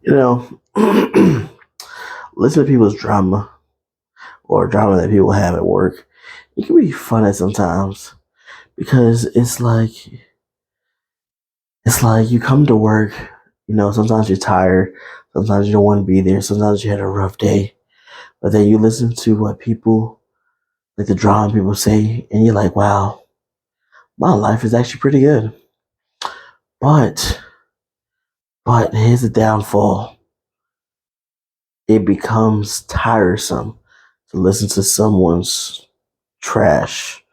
You know, listen to people's drama or drama that people have at work. It can be funny sometimes because it's like you come to work. Sometimes you're tired. Sometimes you don't want to be there. Sometimes you had a rough day. But then you listen to what people like the drama people say, and you're like, wow, my life is actually pretty good. But here's the downfall. It becomes tiresome to listen to someone's trash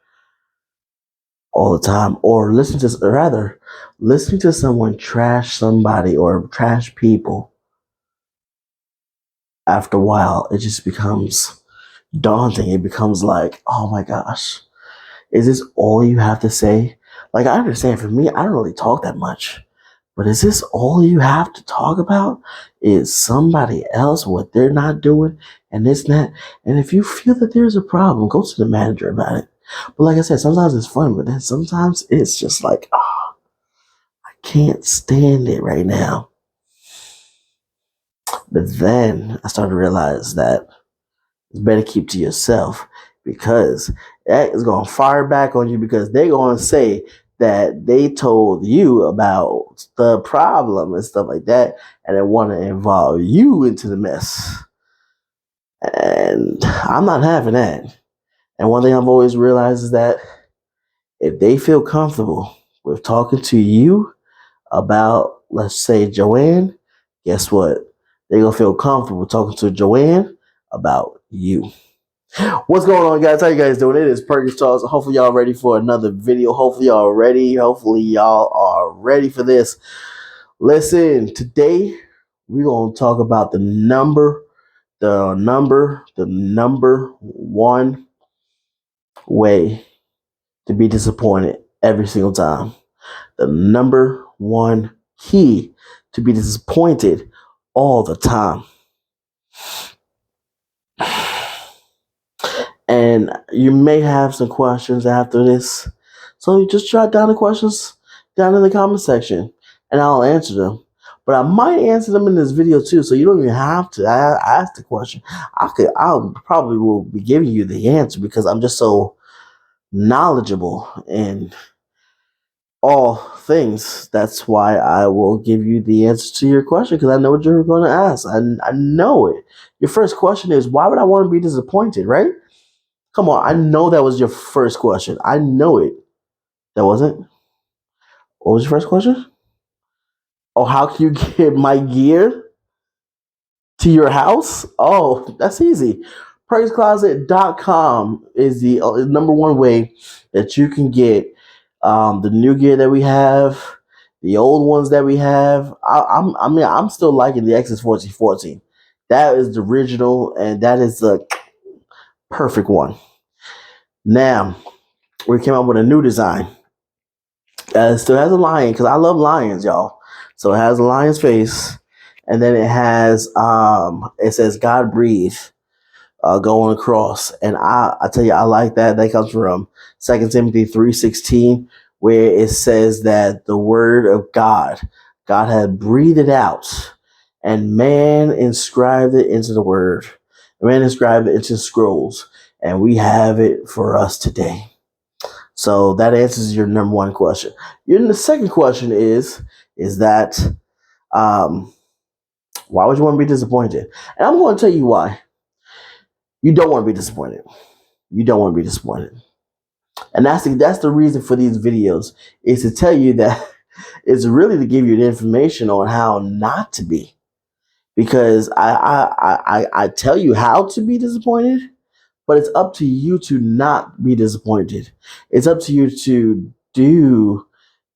all the time, or listening to someone trash somebody or trash people. After a while, it just becomes daunting. It becomes like, oh my gosh, is this all you have to say? Like, I understand for me, I don't really talk that much. But is this all you have to talk about? Is somebody else what they're not doing and this and that? And if you feel that there's a problem, go to the manager about it. But like I said, sometimes it's fun, but then sometimes it's just like, oh, I can't stand it right now. But then I started to realize that it's better keep to yourself because that is going to fire back on you because they're going to say that they told you about the problem and stuff like that, and they want to involve you into the mess. And I'm not having that. And one thing I've always realized is that if they feel comfortable with talking to you about, let's say, Joanne, guess what? They're going to feel comfortable talking to Joanne about you. What's going on, guys? How you guys doing? It is Perkins Talks. Hopefully, y'all ready for another video. Hopefully, y'all ready. Hopefully, y'all are ready for this. Listen, today we're gonna talk about the number one way to be disappointed every single time. The number one key to be disappointed all the time. And you may have some questions after this. So you just jot down the questions down in the comment section and I'll answer them. But I might answer them in this video too, so you don't even have to ask the question. I'll probably will be giving you the answer because I'm just so knowledgeable in all things. That's why I will give you the answer to your question because I know what you're going to ask. I know it. Your first question is, why would I want to be disappointed, right? Come on, I know that was your first question. I know it. That wasn't. What was your first question? Oh, how can you get my gear to your house? Oh, that's easy. PerkinsCloset.com is the number one way that you can get the new gear that we have, the old ones that we have. I'm still liking the X's 1414. That is the original, and that is the perfect one. Now, we came up with a new design. It still has a lion because I love lions, y'all. So it has a lion's face, and then it says God breathe going across, and I tell you I like that. That comes from 2 Timothy 3:16, where it says that the word of God had breathed it out, and man inscribed it into the word. Man inscribed it into scrolls, and we have it for us today. So that answers your number one question. The second question is that why would you want to be disappointed? And I'm going to tell you why. You don't want to be disappointed. You don't want to be disappointed. And that's the reason for these videos is to tell you that it's really to give you the information on how not to be. Because I tell you how to be disappointed, but it's up to you to not be disappointed. It's up to you to do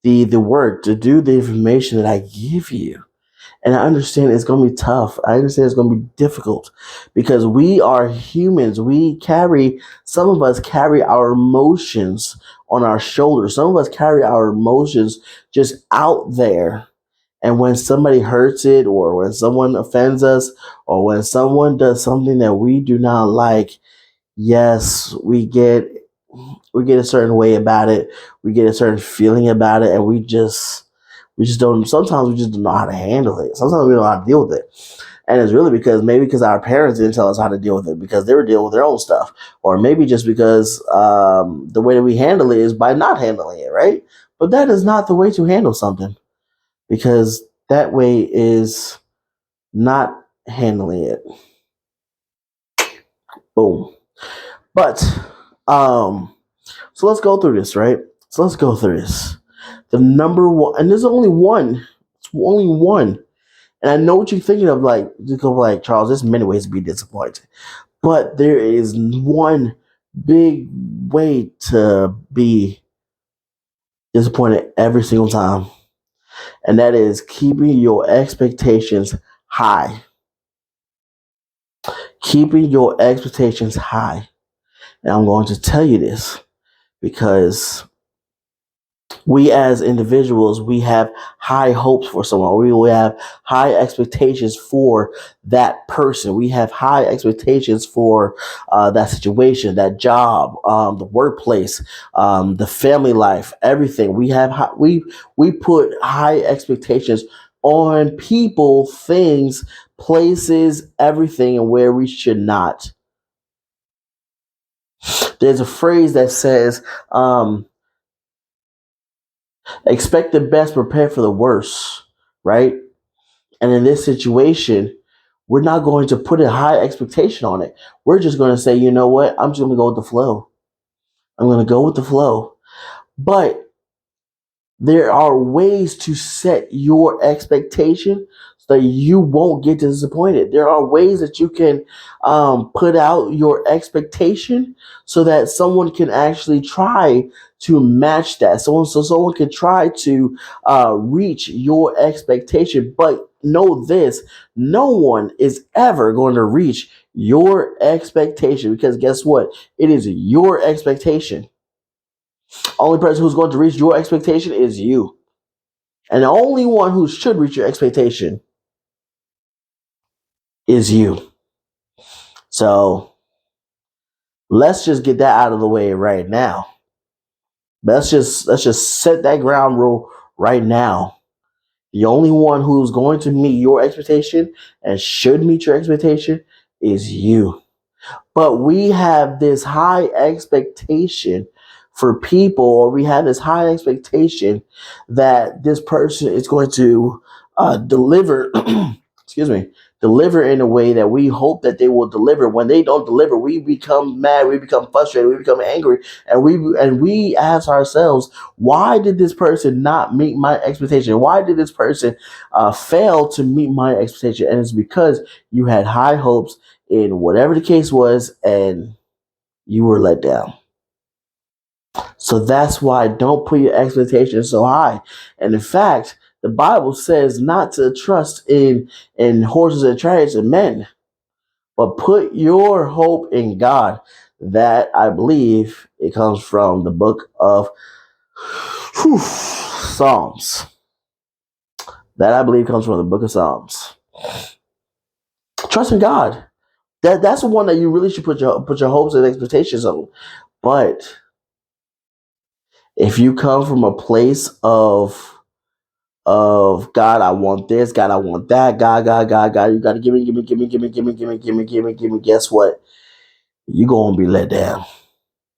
the work, to do the information that I give you. And I understand it's going to be tough. I understand it's going to be difficult because we are humans. Some of us carry our emotions on our shoulders. Some of us carry our emotions just out there. And when somebody hurts it, or when someone offends us, or when someone does something that we do not like, yes, we get a certain way about it. We get a certain feeling about it, and we just We just don't. Sometimes we just don't know how to handle it. Sometimes we don't know how to deal with it, and it's really because maybe because our parents didn't tell us how to deal with it because they were dealing with their own stuff, or maybe just because the way that we handle it is by not handling it, right? But that is not the way to handle something because that way is not handling it. Boom. But so let's go through this, right? So let's go through this. The number one, and there's only one. It's only one. And I know what you're thinking of, like, you go like, Charles, there's many ways to be disappointed. But there is one big way to be disappointed every single time. And that is keeping your expectations high. Keeping your expectations high. And I'm going to tell you this because we as individuals, we have high hopes for someone. We have high expectations for that person. We have high expectations for that situation, that job, the workplace, the family life, everything. We put high expectations on people, things, places, everything, and where we should not. There's a phrase that says, expect the best, prepare for the worst, right? And in this situation, we're not going to put a high expectation on it. We're just going to say, you know what? I'm just going to go with the flow. I'm going to go with the flow. But there are ways to set your expectation so that you won't get disappointed. There are ways that you can put out your expectation so that someone can actually try to match that. So someone can try to reach your expectation. But know this: no one is ever going to reach your expectation because guess what? It is your expectation. Only person who's going to reach your expectation is you. And the only one who should reach your expectation is you. So let's just get that out of the way right now. Let's just set that ground rule right now. The only one who's going to meet your expectation and should meet your expectation is you. But we have this high expectation for people, or we have this high expectation that this person is going to deliver, excuse me, deliver in a way that we hope that they will deliver. When they don't deliver, we become mad, we become frustrated, we become angry, and we ask ourselves, why did this person not meet my expectation? Why did this person fail to meet my expectation? And it's because you had high hopes in whatever the case was, and you were let down. So that's why don't put your expectations so high. And in fact, the Bible says not to trust in horses and chariots and men, but put your hope in God. That I believe it comes from the book of Psalms. That I believe comes from the book of Psalms. Trust in God. That's the one that you really should put your hopes and expectations on. But if you come from a place of God, I want this, God, I want that, God, you gotta give me, give me, give me, give me, give me, give me, give me, give me, give me. Guess what? You're gonna be let down.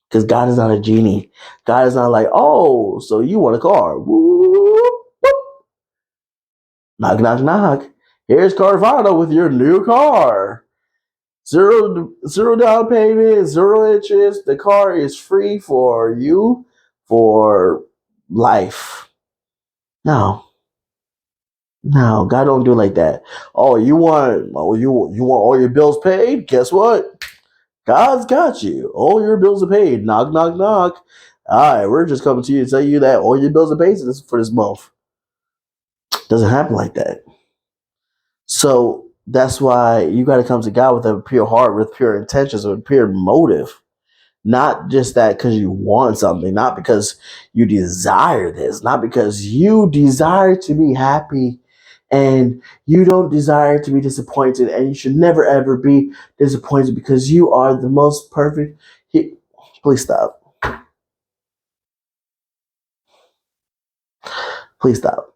Because God is not a genie. God is not like, oh, so you want a car. Whoop, whoop. Knock, knock, knock. Here's Carvana with your new car. Zero down payment, zero interest. The car is free for you for life. No. No, God don't do it like that. Oh, you want all your bills paid? Guess what? God's got you. All your bills are paid. Knock, knock, knock. All right, we're just coming to you to tell you that all your bills are paid for this month. Doesn't happen like that. So that's why you got to come to God with a pure heart, with pure intentions, with pure motive. Not just that because you want something, not because you desire this, not because you desire to be happy and you don't desire to be disappointed, and you should never ever be disappointed because you are the most perfect. Please stop. Please stop.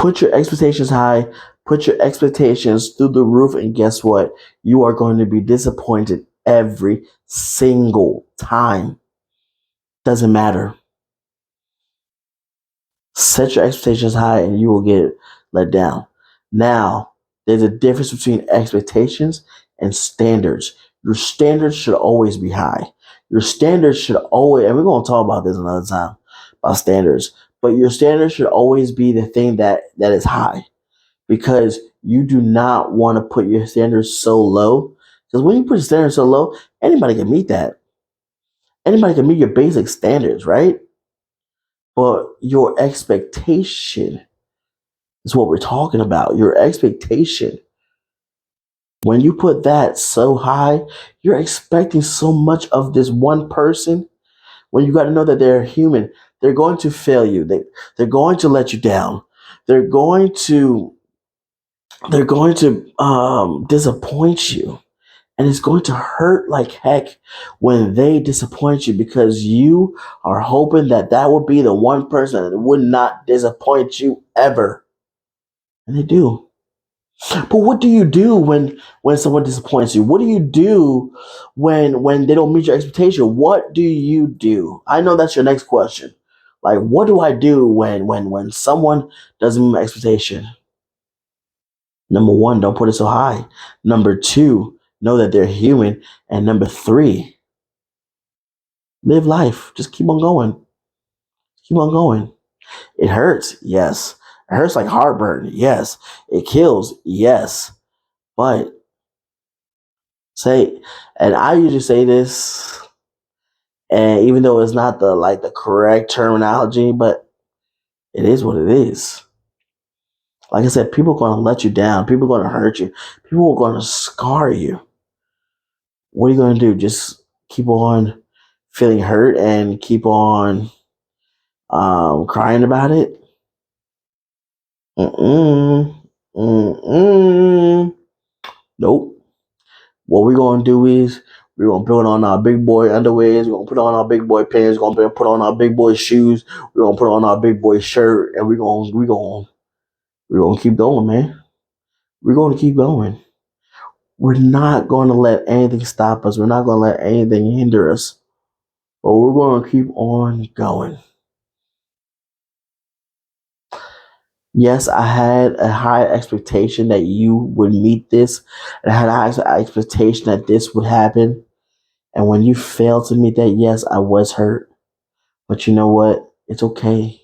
Put your expectations high, put your expectations through the roof, and guess what? You are going to be disappointed every single time. Doesn't matter. Set your expectations high and you will get let down. Now, there's a difference between expectations and standards. Your standards should always be high. Your standards should always, and we're going to talk about this another time about standards, but your standards should always be the thing that is high, because you do not want to put your standards so low. Because when you put your standards so low, anybody can meet that. Anybody can meet your basic standards, right? But your expectation is what we're talking about. Your expectation. When you put that so high, you're expecting so much of this one person. When you got to know that they're human, they're going to fail you. They're going to let you down. They're going to disappoint you. And it's going to hurt like heck when they disappoint you, because you are hoping that that would be the one person that would not disappoint you ever. And they do. But what do you do when someone disappoints you? What do you do when they don't meet your expectation? What do you do? I know that's your next question. Like, what do I do when someone doesn't meet my expectation? Number one, don't put it so high. Number two, know that they're human. And number three, live life. Just keep on going. Keep on going. It hurts, yes. It hurts like heartburn, yes. It kills, yes. But say, and I usually say this, and even though it's not the correct terminology, but it is what it is. Like I said, people are gonna let you down. People are gonna hurt you. People are gonna scar you. What are you gonna do? Just keep on feeling hurt and keep on crying about it? Mm-mm. Mm-mm. Nope. What we're gonna do is we're gonna put on our big boy underwears, we're gonna put on our big boy pants, we're gonna put on our big boy shoes, we're gonna put on our big boy shirt, and we're gonna keep going, man. We're gonna keep going. We're not gonna let anything stop us. We're not gonna let anything hinder us. But we're gonna keep on going. Yes, I had a high expectation that you would meet this, and I had a high expectation that this would happen. And when you failed to meet that, yes, I was hurt. But you know what? It's okay,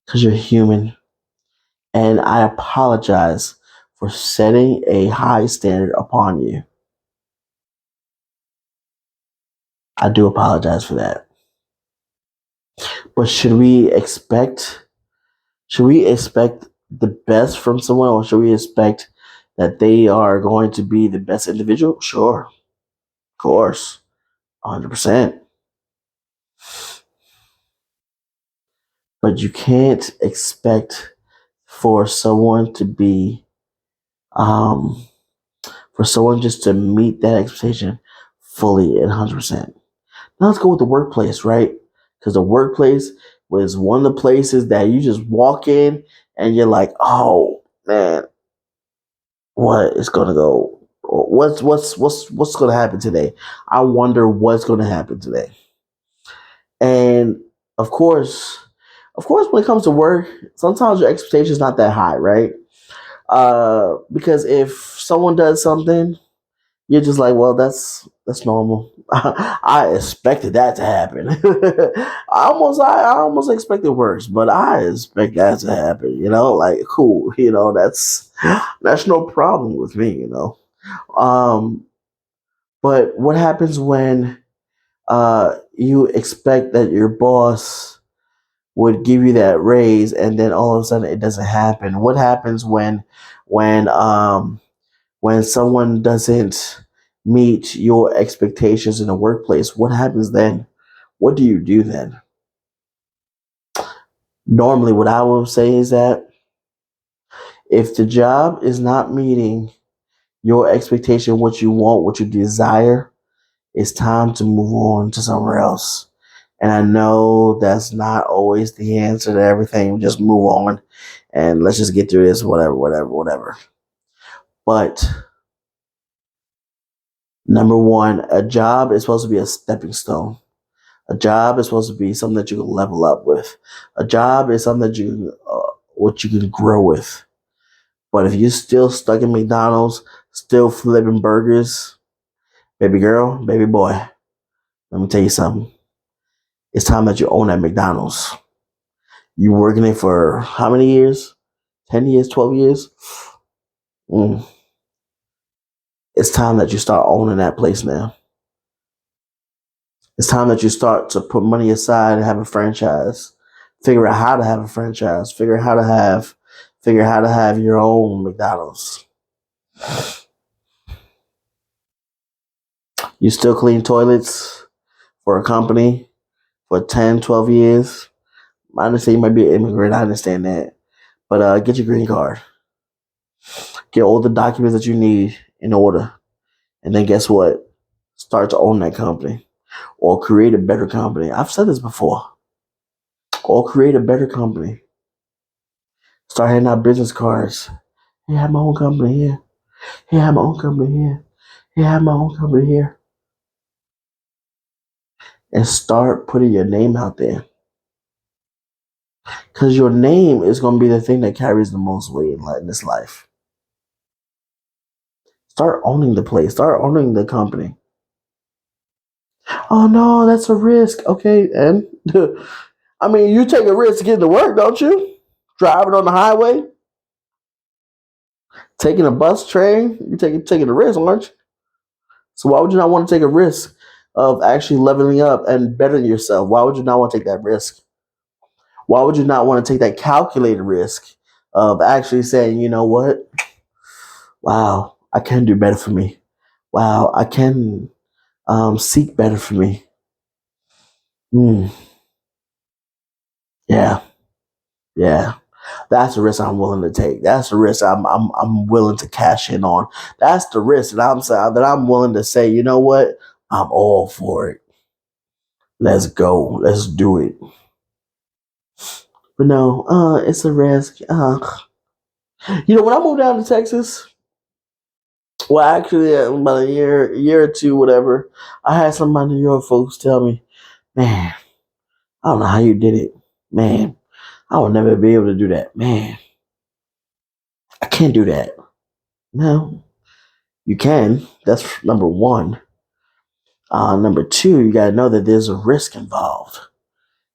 because you're human. And I apologize for setting a high standard upon you. I do apologize for that. But should we expect the best from someone, or should we expect that they are going to be the best individual? Sure, of course, 100%. But you can't expect for someone to be um for someone just to meet that expectation fully and 100%. Now let's go with the workplace, right? Because the workplace was one of the places that you just walk in and you're like, oh man, what is gonna go? What's gonna happen today? I wonder what's gonna happen today. And of course, when it comes to work, sometimes your expectation is not that high, right? Because if someone does something, you're just like, well, that's normal. I expected that to happen. I almost expected worse, but I expect that to happen. Like cool. That's no problem with me. Um, but what happens when you expect that your boss would give you that raise, and then all of a sudden it doesn't happen? What happens when um when someone doesn't meet your expectations in the workplace? What happens then? What do you do then? Normally, what I will say is that if the job is not meeting your expectation, what you want, what you desire, it's time to move on to somewhere else. And I know that's not always the answer to everything. Just move on and let's just get through this, whatever, whatever, whatever. But number one, a job is supposed to be a stepping stone. A job is supposed to be something that you can level up with. A job is something that what you can grow with. But if you're still stuck in McDonald's, still flipping burgers, baby girl, baby boy, let me tell you something. It's time that you own that McDonald's. You working it for how many years? 10 years, 12 years? Mm. It's time that you start owning that place now. It's time that you start to put money aside and have a franchise. Figure out how to have a franchise. Figure out how to have your own McDonald's. You still clean toilets for a company for 10, 12 years. I understand you might be an immigrant. I understand that. But get your green card. Get all the documents that you need in order. And then guess what? Start to own that company or create a better company. I've said this before. Or create a better company. Start handing out business cards. Hey, I have my own company here. Hey, I have my own company here. Hey, I have my own company here. And start putting your name out there. Because your name is going to be the thing that carries the most weight in this life. Start owning the place. Start owning the company. Oh, no, that's a risk. Okay, and I mean, you take a risk to get to work, don't you? Driving on the highway, taking a bus, train, you taking a risk, aren't you? So why would you not want to take a risk of actually leveling up and bettering yourself? Why would you not want to take that risk? Why would you not want to take that calculated risk of actually saying, you know what? Wow, I can do better for me. Wow, I can seek better for me. Mm, yeah, yeah. That's the risk I'm willing to take. That's the risk I'm willing to cash in on. That's the risk that I'm willing to say, you know what? I'm all for it. Let's go. Let's do it. But no, it's a risk. When I moved down to Texas, well, actually, about a year or two, whatever, I had some of my New York folks tell me, "Man, I don't know how you did it. Man, I would never be able to do that. Man, I can't do that." No, you can. That's number one. Number two, you got to know that there's a risk involved.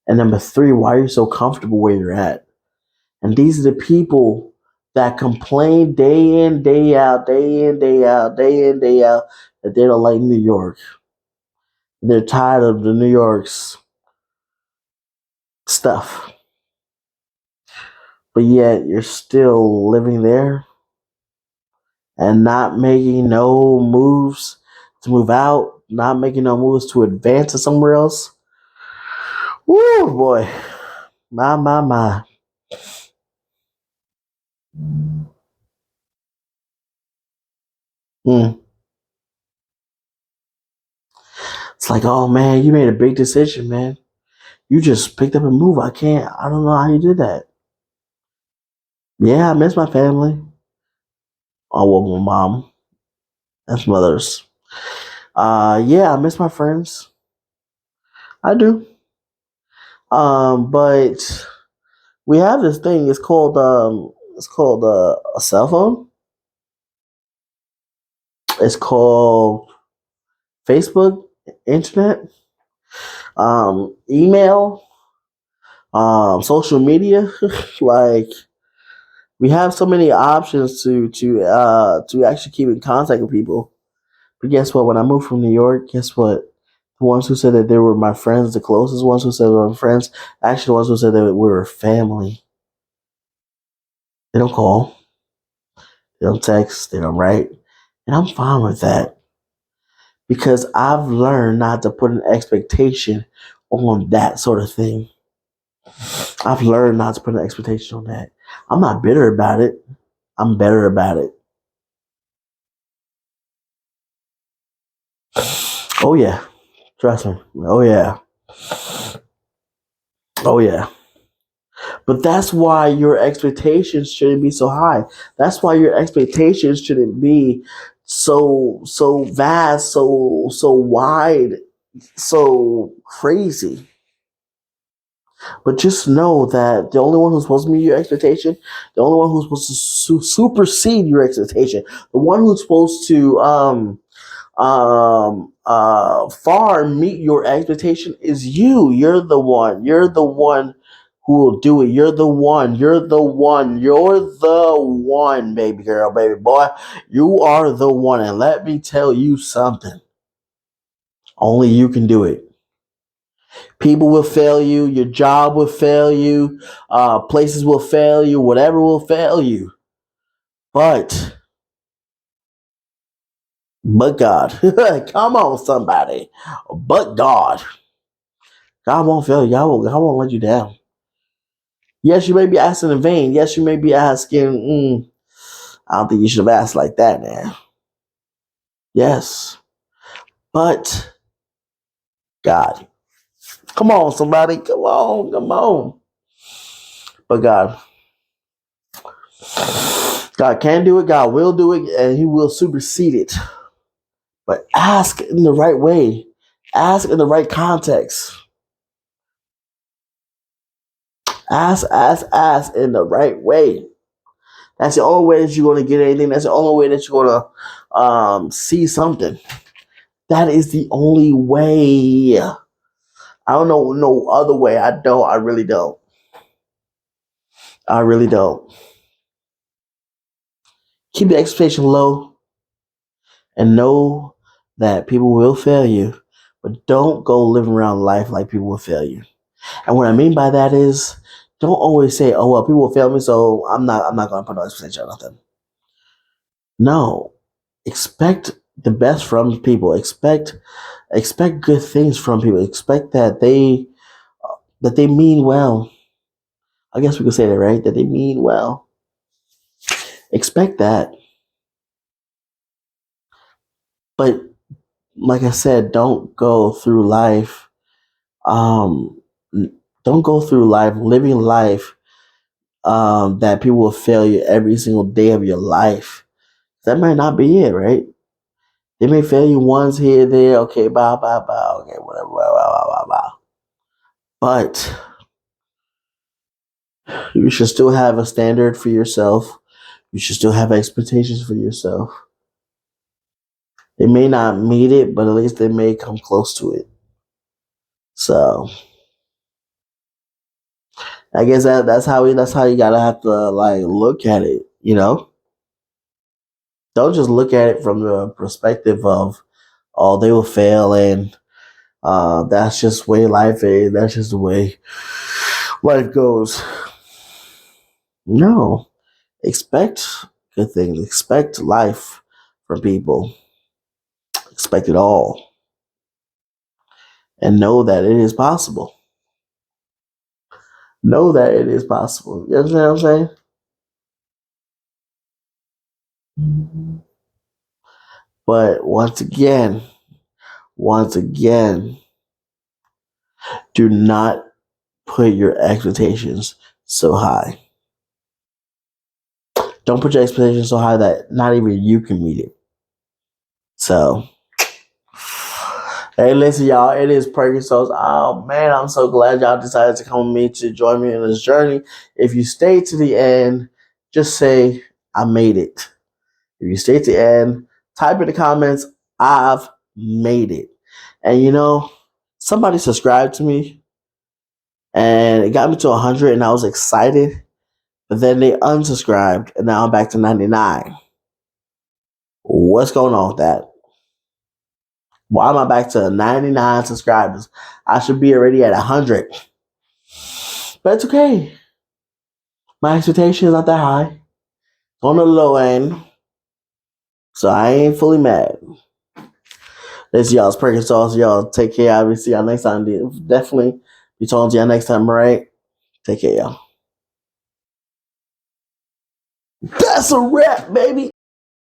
And number three, why are you so comfortable where you're at? And these are the people that complain day in, day out, day in, day out, day in, day out, that they don't like New York. They're tired of the New York's stuff. But yet you're still living there and not making no moves to move out, not making no moves to advance to somewhere else. Woo, boy. My. Mm. It's like, oh man, you made a big decision, man. You just picked up and moved. I don't know how you did that. Yeah, I miss my family. Oh, well, my mom. That's mothers. Yeah, I miss my friends. I do. But we have this thing. It's called a cell phone. It's called Facebook, internet, email, social media. Like we have so many options to actually keep in contact with people. But guess what? When I moved from New York, guess what? The ones who said that they were my friends, the closest ones who said they were my friends, actually the ones who said that we were family. They don't call, they don't text, they don't write. And I'm fine with that because I've learned not to put an expectation on that sort of thing. I've learned not to put an expectation on that. I'm not bitter about it. I'm better about it. Oh yeah. Trust me. Oh yeah. Oh yeah. But that's why your expectations shouldn't be so high. That's why your expectations shouldn't be so vast, so wide, so crazy. But just know that the only one who's supposed to meet your expectation, the only one who's supposed to supersede your expectation, the one who's supposed to far meet your expectation is you. You're the one. You're the one who will do it. You're the one. You're the one. You're the one, baby girl, baby boy. You are the one. And let me tell you something. Only you can do it. People will fail you. Your job will fail you. Places will fail you. Whatever will fail you. But, but God. Come on, somebody. But God. God won't fail you. God won't let you down. Yes, you may be asking in vain. Yes, you may be asking, I don't think you should have asked like that, man. Yes. But God. Come on, somebody. Come on. Come on. But God. God can do it. God will do it. And He will supersede it. But ask in the right way. Ask in the right context. Ask in the right way. That's the only way that you're going to get anything. That's the only way that you're going to see something. That is the only way. I don't know no other way. I don't. I really don't. I really don't. Keep the expectation low and know that people will fail you, but don't go living around life like people will fail you. And what I mean by that is, don't always say, "Oh well, people will fail me, so I'm not going to put no expectation on nothing." No, expect the best from people. Expect good things from people. Expect that they mean well. I guess we could say that, right? That they mean well. Expect that. But like I said, um don't go through life living life that people will fail you every single day of your life. That might not be it, right? They may fail you once here, there, okay, bye, bye, bye, okay, whatever, blah, blah, blah, blah, blah. But you should still have a standard for yourself. You should still have expectations for yourself. They may not meet it, but at least they may come close to it. So I guess that's how you gotta have to like look at it, you know? Don't just look at it from the perspective of, oh, they will fail and that's just the way life is, that's just the way life goes. No. Expect good things. Expect life from people. Expect it all. And know that it is possible. Know that it is possible. You understand what I'm saying? But once again, do not put your expectations so high. Don't put your expectations so high that not even you can meet it. So, hey, listen, y'all. It is Perkins. Oh man, I'm so glad y'all decided to come with me to join me in this journey. If you stay to the end, just say I made it. If you stay to the end, type in the comments, I've made it. And you know, somebody subscribed to me and it got me to 100 and I was excited. But then they unsubscribed and now I'm back to 99. What's going on with that? Why am I back to 99 subscribers? I should be already at 100. But it's okay. My expectation is not that high. On the low end. So I ain't fully mad. This y'all's Perkins Sauce. Y'all take care. I will see y'all next time. Definitely be talking to y'all next time, all right? Take care, y'all. That's a wrap, baby.